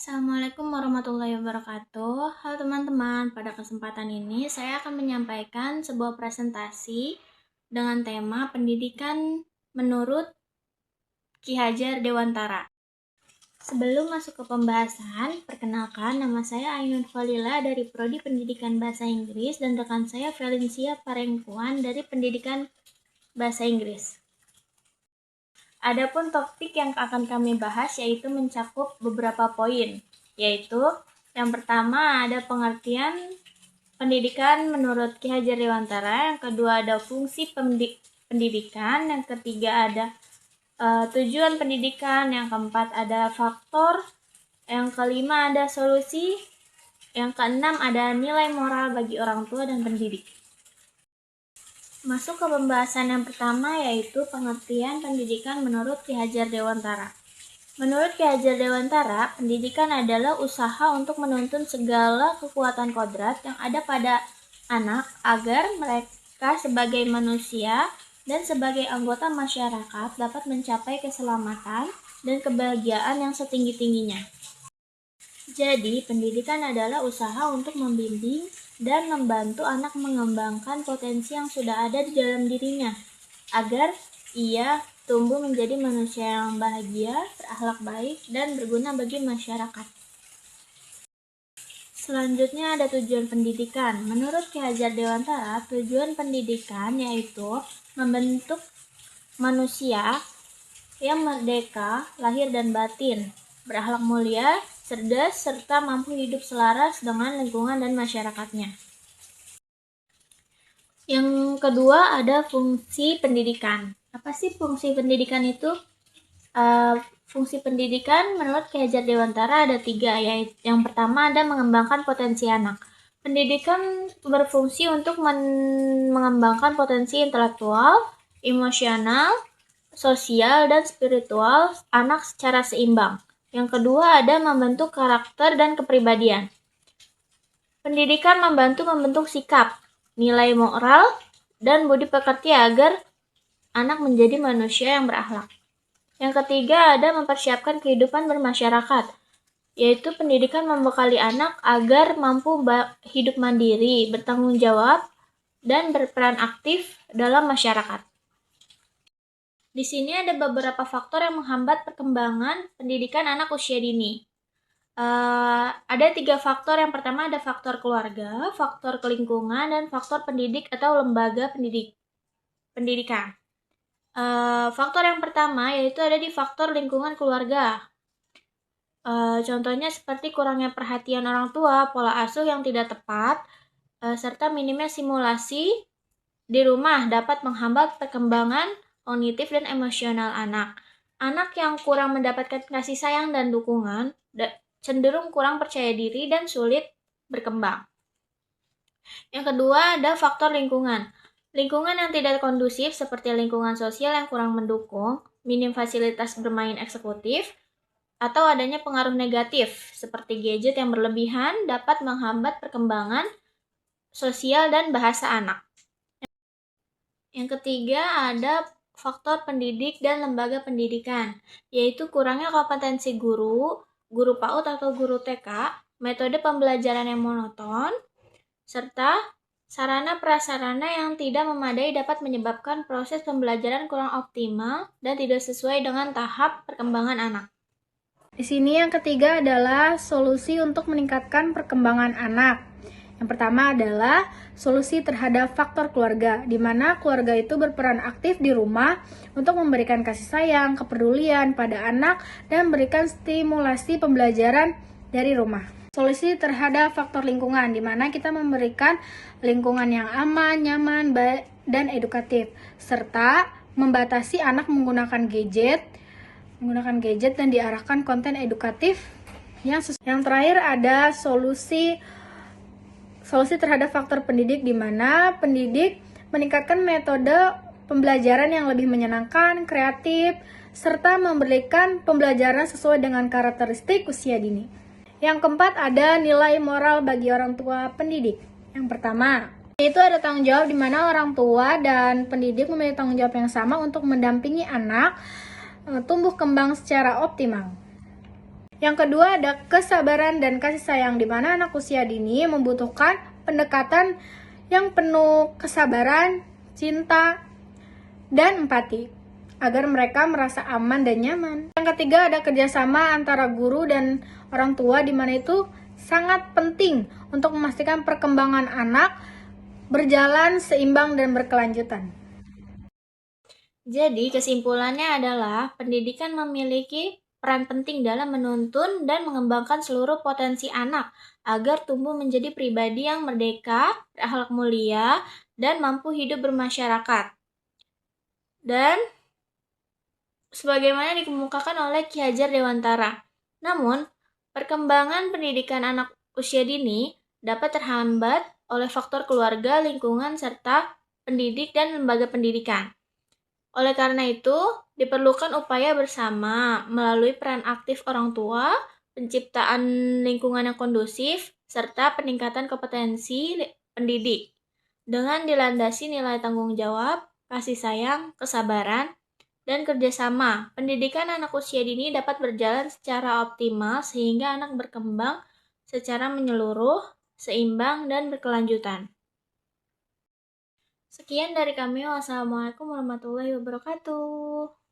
Assalamualaikum warahmatullahi wabarakatuh. Halo teman-teman, pada kesempatan ini saya akan menyampaikan sebuah presentasi dengan tema pendidikan menurut Ki Hajar Dewantara. Sebelum masuk ke pembahasan, perkenalkan nama saya Ainun Khalila dari Prodi Pendidikan Bahasa Inggris dan rekan saya Valencia Parengkuan dari Pendidikan Bahasa Inggris. Adapun topik yang akan kami bahas yaitu mencakup beberapa poin, yaitu yang pertama ada pengertian pendidikan menurut Ki Hajar Dewantara, yang kedua ada fungsi pendidikan, yang ketiga ada tujuan pendidikan, yang keempat ada faktor, yang kelima ada solusi, yang keenam ada nilai moral bagi orang tua dan pendidik. Masuk ke pembahasan yang pertama yaitu pengertian pendidikan menurut Ki Hajar Dewantara. Menurut Ki Hajar Dewantara, pendidikan adalah usaha untuk menuntun segala kekuatan kodrat yang ada pada anak agar mereka sebagai manusia dan sebagai anggota masyarakat dapat mencapai keselamatan dan kebahagiaan yang setinggi-tingginya. Jadi, pendidikan adalah usaha untuk membimbing dan membantu anak mengembangkan potensi yang sudah ada di dalam dirinya, agar ia tumbuh menjadi manusia yang bahagia, berakhlak baik, dan berguna bagi masyarakat. Selanjutnya ada tujuan pendidikan. Menurut Ki Hajar Dewantara, tujuan pendidikan yaitu membentuk manusia yang merdeka, lahir dan batin, berakhlak mulia, cerdas, serta mampu hidup selaras dengan lingkungan dan masyarakatnya. Yang kedua ada fungsi pendidikan. Apa sih fungsi pendidikan itu? Fungsi pendidikan menurut Ki Hajar Dewantara ada 3, yaitu yang pertama ada mengembangkan potensi anak. Pendidikan berfungsi untuk mengembangkan potensi intelektual, emosional, sosial, dan spiritual anak secara seimbang. Yang kedua ada membentuk karakter dan kepribadian. Pendidikan membentuk sikap, nilai moral, dan budi pekerti agar anak menjadi manusia yang berakhlak. Yang ketiga ada mempersiapkan kehidupan bermasyarakat, yaitu pendidikan membekali anak agar mampu hidup mandiri, bertanggung jawab, dan berperan aktif dalam masyarakat. Di sini ada beberapa faktor yang menghambat perkembangan pendidikan anak usia dini. Ada 3 faktor. Yang pertama ada faktor keluarga, faktor lingkungan, dan faktor pendidik atau lembaga pendidikan. Faktor yang pertama yaitu ada di faktor lingkungan keluarga. Contohnya seperti kurangnya perhatian orang tua, pola asuh yang tidak tepat, serta minimnya simulasi di rumah dapat menghambat perkembangan kognitif dan emosional anak. Anak yang kurang mendapatkan kasih sayang dan dukungan cenderung kurang percaya diri dan sulit berkembang. Yang kedua ada faktor lingkungan. Lingkungan yang tidak kondusif seperti lingkungan sosial yang kurang mendukung, minim fasilitas bermain eksekutif, atau adanya pengaruh negatif seperti gadget yang berlebihan dapat menghambat perkembangan sosial dan bahasa anak. Yang ketiga ada faktor pendidik dan lembaga pendidikan, yaitu kurangnya kompetensi guru PAUD atau guru TK, metode pembelajaran yang monoton, serta sarana prasarana yang tidak memadai dapat menyebabkan proses pembelajaran kurang optimal dan tidak sesuai dengan tahap perkembangan anak. Di sini yang ketiga adalah solusi untuk meningkatkan perkembangan anak. Yang pertama adalah solusi terhadap faktor keluarga, di mana keluarga itu berperan aktif di rumah untuk memberikan kasih sayang, kepedulian pada anak, dan memberikan stimulasi pembelajaran dari rumah. Solusi terhadap faktor lingkungan, di mana kita memberikan lingkungan yang aman, nyaman, dan edukatif, serta membatasi anak menggunakan gadget dan diarahkan konten edukatif yang sesuai. Yang terakhir ada solusi terhadap faktor pendidik, di mana pendidik meningkatkan metode pembelajaran yang lebih menyenangkan, kreatif, serta memberikan pembelajaran sesuai dengan karakteristik usia dini. Yang keempat ada nilai moral bagi orang tua pendidik. Yang pertama, itu ada tanggung jawab, di mana orang tua dan pendidik memiliki tanggung jawab yang sama untuk mendampingi anak tumbuh kembang secara optimal. Yang kedua ada kesabaran dan kasih sayang, di mana anak usia dini membutuhkan pendekatan yang penuh kesabaran, cinta, dan empati agar mereka merasa aman dan nyaman. Yang ketiga ada kerjasama antara guru dan orang tua, di mana itu sangat penting untuk memastikan perkembangan anak berjalan seimbang dan berkelanjutan. Jadi, kesimpulannya adalah pendidikan memiliki peran penting dalam menuntun dan mengembangkan seluruh potensi anak agar tumbuh menjadi pribadi yang merdeka, berakhlak mulia, dan mampu hidup bermasyarakat. Dan sebagaimana dikemukakan oleh Ki Hajar Dewantara. Namun, perkembangan pendidikan anak usia dini dapat terhambat oleh faktor keluarga, lingkungan, serta pendidik dan lembaga pendidikan. Oleh karena itu, diperlukan upaya bersama melalui peran aktif orang tua, penciptaan lingkungan yang kondusif, serta peningkatan kompetensi pendidik. Dengan dilandasi nilai tanggung jawab, kasih sayang, kesabaran, dan kerjasama, pendidikan anak usia dini dapat berjalan secara optimal sehingga anak berkembang secara menyeluruh, seimbang, dan berkelanjutan. Sekian dari kami. Wassalamualaikum warahmatullahi wabarakatuh.